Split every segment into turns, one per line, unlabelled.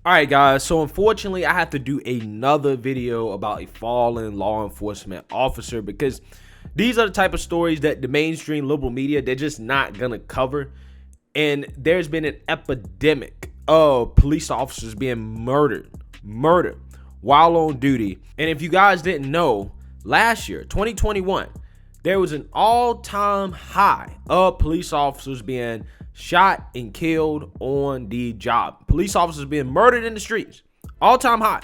All right, guys. So unfortunately, I have to do another video about a fallen law enforcement officer because these are the type of stories that the mainstream liberal media, they're just not gonna cover. And there's been an epidemic of police officers being murdered while on duty. And if you guys didn't know, last year, 2021, there was an all-time high of police officers being shot and killed on the job. Police officers being murdered in the streets. All-time high.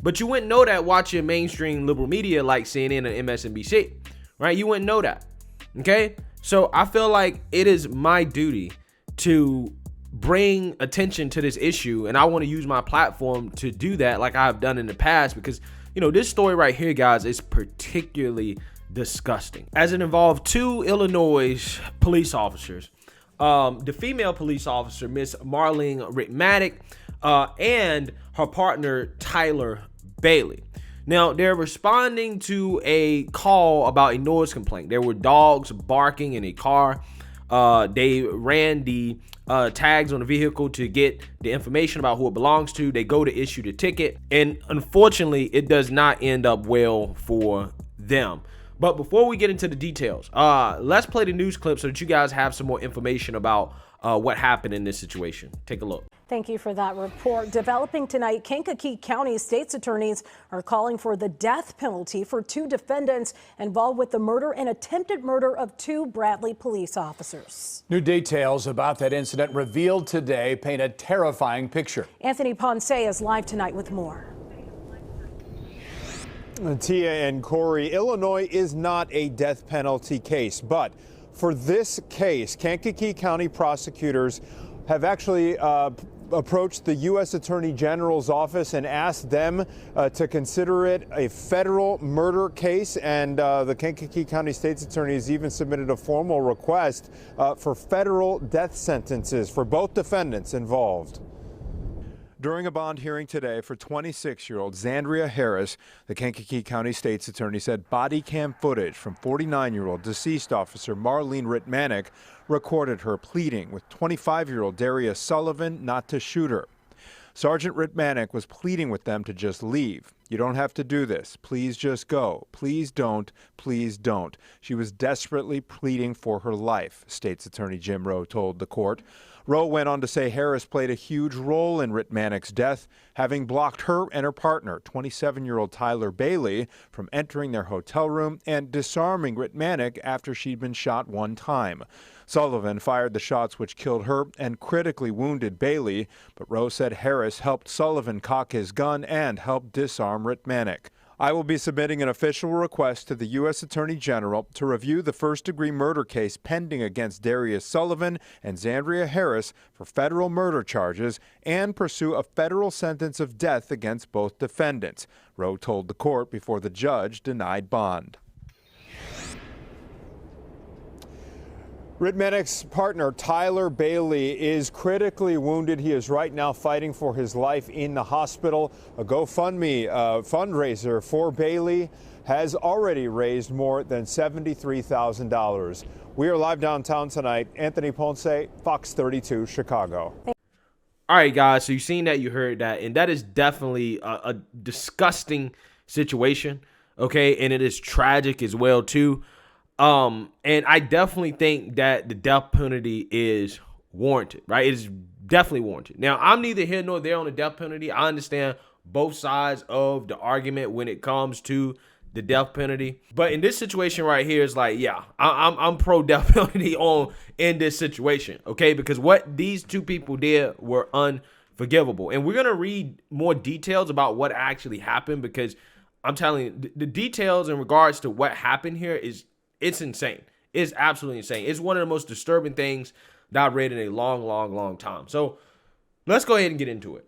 But you wouldn't know that watching mainstream liberal media like CNN and MSNBC, right? You wouldn't know that, okay? So I feel like it is my duty to bring attention to this issue, and I want to use my platform to do that like I've done in the past because, you know, this story right here, guys, is particularly disgusting as it involved two Illinois police officers. The female police officer, Miss Marlene Ritmatic, and her partner, Tyler Bailey. Now, they're responding to a call about a noise complaint. There were dogs barking in a car. They ran the tags on the vehicle to get the information about who it belongs to. They go to issue the ticket, and unfortunately, it does not end up well for them. But before we get into the details, let's play the news clip so that you guys have some more information about what happened in this situation. Take a look.
Thank you for that report. Developing tonight, Kankakee County state's attorneys are calling for the death penalty for two defendants involved with the murder and attempted murder of two Bradley police officers.
New details about that incident revealed today paint a terrifying picture.
Anthony Ponce is live tonight with more.
Tia and Corey, Illinois is not a death penalty case, but for this case, Kankakee County prosecutors have actually approached the U.S. Attorney General's office and asked them to consider it a federal murder case. And the Kankakee County State's Attorney has even submitted a formal request for federal death sentences for both defendants involved. During a bond hearing today for 26-year-old Zandria Harris, the Kankakee County State's Attorney said body cam footage from 49-year-old deceased officer Marlene Ritmatic recorded her pleading with 25-year-old Darius Sullivan not to shoot her. Sergeant Ritmatic was pleading with them to just leave. You don't have to do this. Please just go. Please don't. Please don't. She was desperately pleading for her life, State's Attorney Jim Rowe told the court. Rowe went on to say Harris played a huge role in Ritmatic's death, having blocked her and her partner, 27-year-old Tyler Bailey, from entering their hotel room and disarming Ritmatic after she'd been shot one time. Sullivan fired the shots which killed her and critically wounded Bailey, but Rowe said Harris helped Sullivan cock his gun and helped disarm Ritmatic. I will be submitting an official request to the U.S. Attorney General to review the first-degree murder case pending against Darius Sullivan and Zandria Harris for federal murder charges and pursue a federal sentence of death against both defendants, Rowe told the court before the judge denied bond. Ritmatic's partner, Tyler Bailey, is critically wounded. He is right now fighting for his life in the hospital. A GoFundMe fundraiser for Bailey has already raised more than $73,000. We are live downtown tonight. Anthony Ponce, Fox 32, Chicago.
All right, guys, so you've seen that, you heard that, and that is definitely a disgusting situation, okay? And it is tragic as well, too. And I definitely think that the death penalty is warranted, right? It is definitely warranted. Now, I'm neither here nor there on the death penalty. I understand both sides of the argument when it comes to the death penalty. But in this situation right here, is like, yeah, I'm pro death penalty in this situation, okay? Because what these two people did were unforgivable. And we're going to read more details about what actually happened, because I'm telling you, the details in regards to what happened here it's insane. It's absolutely insane. It's one of the most disturbing things that I've read in a long time. So let's go ahead and get into it.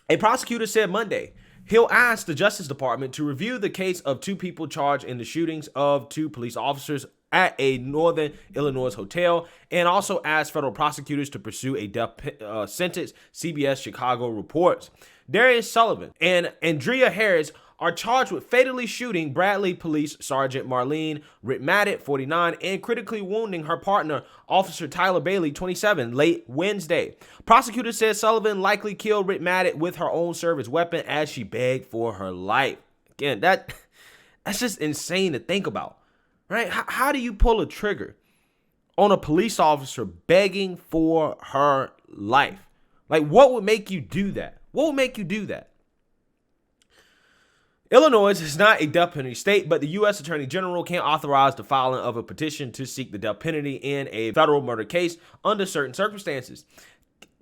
A prosecutor said Monday he'll ask the Justice Department to review the case of two people charged in the shootings of two police officers at a Northern Illinois hotel, and also ask federal prosecutors to pursue a death sentence, CBS Chicago reports. Darius Sullivan and Zandria Harris are charged with fatally shooting Bradley Police Sergeant Marlene Ritmatic, 49, and critically wounding her partner, Officer Tyler Bailey, 27, late Wednesday. Prosecutors said Sullivan likely killed Ritmatic with her own service weapon as she begged for her life. Again, that's just insane to think about, right? How do you pull a trigger on a police officer begging for her life? Like, what would make you do that? What would make you do that? Illinois is not a death penalty state, but the U.S. Attorney General can authorize the filing of a petition to seek the death penalty in a federal murder case under certain circumstances.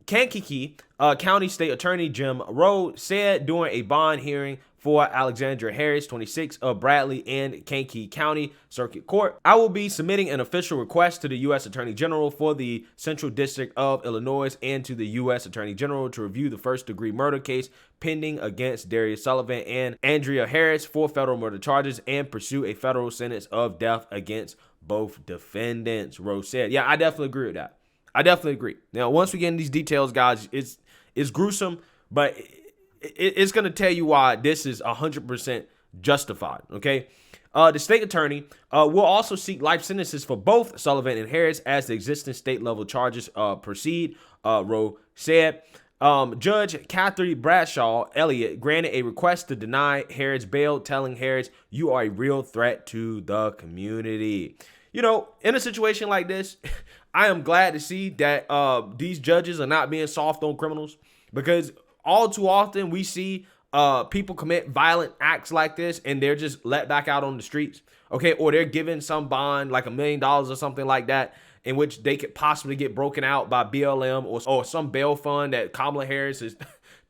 Kankakee County State Attorney Jim Rowe said during a bond hearing for Alexandra Harris, 26, of Bradley and Kankakee County Circuit Court, I will be submitting an official request to the U.S. Attorney General for the Central District of Illinois and to the U.S. Attorney General to review the first-degree murder case pending against Darius Sullivan and Andrea Harris for federal murder charges and pursue a federal sentence of death against both defendants, Rowe said. Yeah, I definitely agree with that. I definitely agree. Now, once we get into these details, guys, it's gruesome, but it's going to tell you why this is 100% justified, okay? The state attorney will also seek life sentences for both Sullivan and Harris as the existing state-level charges proceed, Rowe said. Judge Catherine Bradshaw Elliott granted a request to deny Harris bail, telling Harris, "You are a real threat to the community." You know, in a situation like this, I am glad to see that these judges are not being soft on criminals, because all too often we see people commit violent acts like this and they're just let back out on the streets, okay? Or they're given some bond, like $1 million or something like that, in which they could possibly get broken out by BLM or some bail fund that Kamala Harris has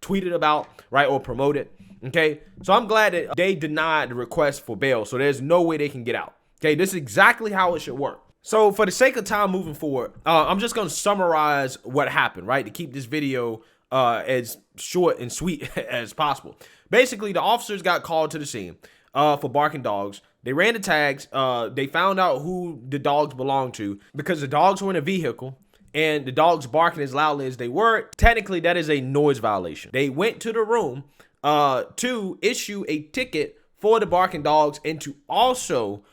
tweeted about, right, or promoted, okay? So I'm glad that they denied the request for bail, so there's no way they can get out, okay? This is exactly how it should work. So for the sake of time moving forward, I'm just going to summarize what happened, right, to keep this video as short and sweet as possible. Basically, the officers got called to the scene for barking dogs. They ran the tags. They found out who the dogs belonged to because the dogs were in a vehicle and the dogs barking as loudly as they were. Technically, that is a noise violation. They went to the room to issue a ticket for the barking dogs and to also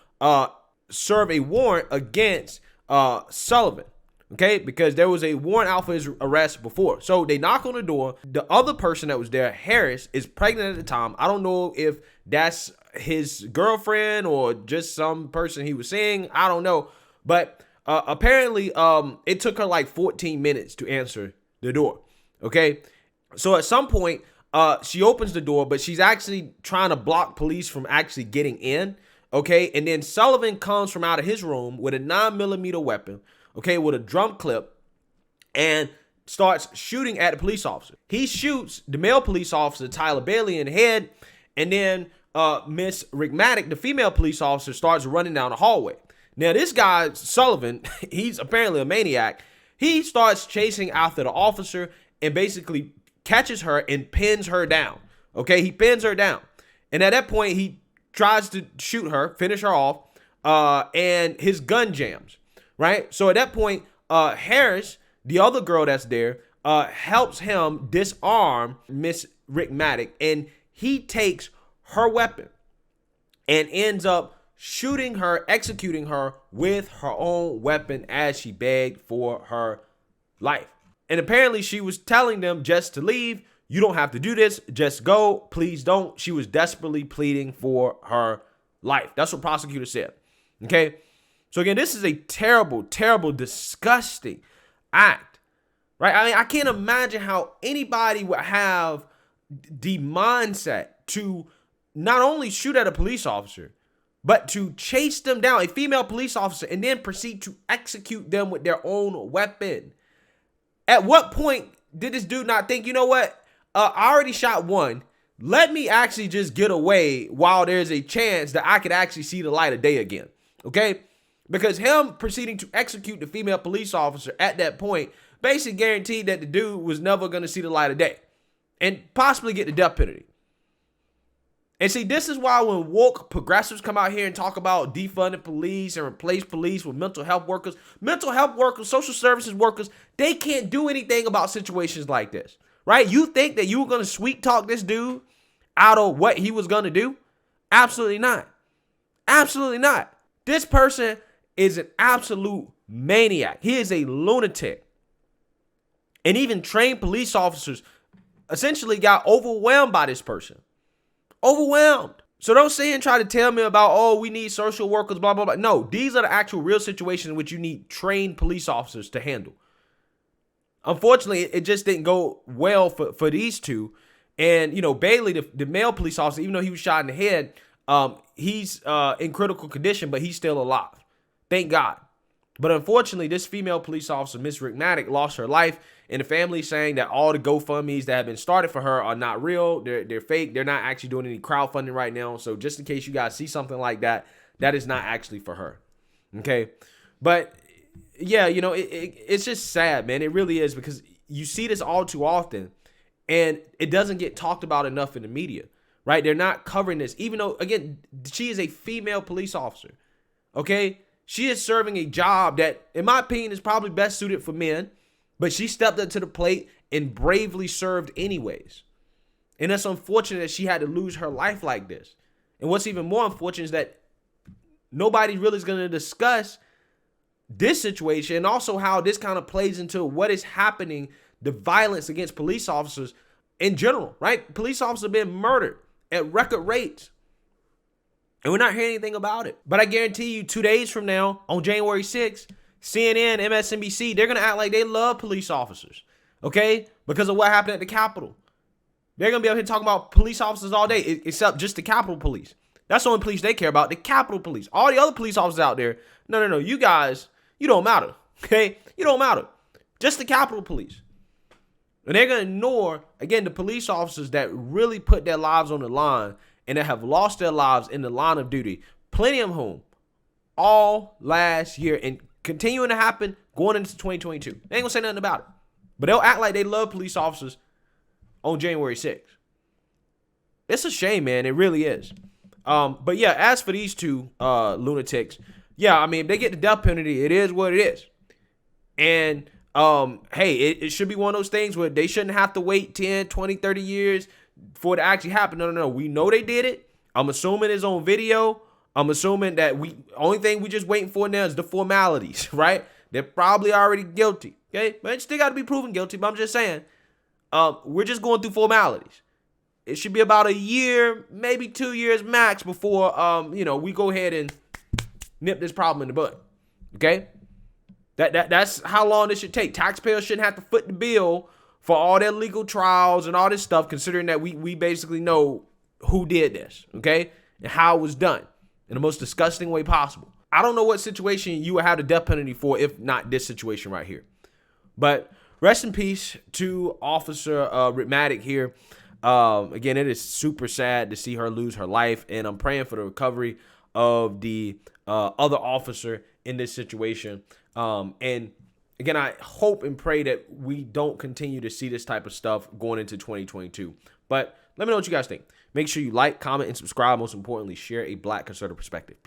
serve a warrant against Sullivan. Okay, because there was a warrant out for his arrest before. So they knock on the door. The other person that was there, Harris, is pregnant at the time. I don't know if that's his girlfriend or just some person he was seeing. I don't know. But apparently it took her like 14 minutes to answer the door. Okay, so at some point she opens the door, but she's actually trying to block police from actually getting in. Okay, and then Sullivan comes from out of his room with a 9mm weapon, okay, with a drum clip, and starts shooting at the police officer. He shoots the male police officer, Tyler Bailey, in the head, and then Miss Ritmatic, the female police officer, starts running down the hallway. Now, this guy, Sullivan, he's apparently a maniac. He starts chasing after the officer and basically catches her and pins her down, okay? He pins her down, and at that point, he tries to shoot her, finish her off, and his gun jams, right? So at that point, Harris, the other girl that's there, helps him disarm Miss Ritmatic, and he takes her weapon and ends up shooting her, executing her with her own weapon as she begged for her life. And apparently she was telling them just to leave. You don't have to do this. Just go. Please don't. She was desperately pleading for her life. That's what prosecutors said. Okay. So again, this is a terrible, terrible, disgusting act, right? I mean, I can't imagine how anybody would have the mindset to not only shoot at a police officer, but to chase them down, a female police officer, and then proceed to execute them with their own weapon. At what point did this dude not think, you know what? I already shot one. Let me actually just get away while there's a chance that I could actually see the light of day again. Okay? Because him proceeding to execute the female police officer at that point basically guaranteed that the dude was never going to see the light of day and possibly get the death penalty. And see, this is why when woke progressives come out here and talk about defunding police and replace police with mental health workers, social services workers, they can't do anything about situations like this, right? You think that you were going to sweet talk this dude out of what he was going to do? Absolutely not. Absolutely not. This person is an absolute maniac. He is a lunatic. And even trained police officers essentially got overwhelmed by this person. Overwhelmed. So don't say and try to tell me about, oh, we need social workers, blah, blah, blah. No, these are the actual real situations in which you need trained police officers to handle. Unfortunately, it just didn't go well for these two. And, you know, Bailey, the male police officer, even though he was shot in the head, he's in critical condition, but he's still alive. Thank God. But unfortunately, this female police officer, Miss Rick Maddock, lost her life. And the family saying that all the GoFundMes that have been started for her are not real. They're fake. They're not actually doing any crowdfunding right now. So just in case you guys see something like that, that is not actually for her. Okay. But yeah, you know, it's just sad, man. It really is, because you see this all too often and it doesn't get talked about enough in the media, right? They're not covering this, even though, again, she is a female police officer. Okay. She is serving a job that, in my opinion, is probably best suited for men, but she stepped up to the plate and bravely served anyways. And it's unfortunate that she had to lose her life like this. And what's even more unfortunate is that nobody really is going to discuss this situation and also how this kind of plays into what is happening, the violence against police officers in general, right? Police officers are being murdered at record rates. And we're not hearing anything about it. But I guarantee you 2 days from now, on January 6th, CNN, MSNBC, they're going to act like they love police officers, okay? Because of what happened at the Capitol. They're going to be out here talking about police officers all day, except just the Capitol Police. That's the only police they care about, the Capitol Police. All the other police officers out there, no, you guys, you don't matter, okay? You don't matter. Just the Capitol Police. And they're going to ignore, again, the police officers that really put their lives on the line and that have lost their lives in the line of duty. Plenty of whom all last year and continuing to happen going into 2022. They ain't going to say nothing about it. But they'll act like they love police officers on January 6th. It's a shame, man. It really is. But yeah, as for these two lunatics, yeah, I mean, if they get the death penalty, it is what it is. And hey, it should be one of those things where they shouldn't have to wait 10, 20, 30 years for it to actually happen. No. We know they did it. I'm assuming it's on video. I'm assuming that only thing we just waiting for now is the formalities, right? They're probably already guilty, okay? But it still got to be proven guilty, but I'm just saying, we're just going through formalities. It should be about a year, maybe 2 years max before, we go ahead and nip this problem in the bud, okay? That's how long this should take. Taxpayers shouldn't have to foot the bill for all their legal trials and all this stuff, considering that we basically know who did this, okay? And how it was done in the most disgusting way possible. I don't know what situation you would have the death penalty for if not this situation right here. But rest in peace to Officer Rick Maddock here. Again, it is super sad to see her lose her life, and I'm praying for the recovery of the other officer in this situation. And again, I hope and pray that we don't continue to see this type of stuff going into 2022. But let me know what you guys think. Make sure you like, comment, and subscribe. Most importantly, share a Black conservative perspective. Peace.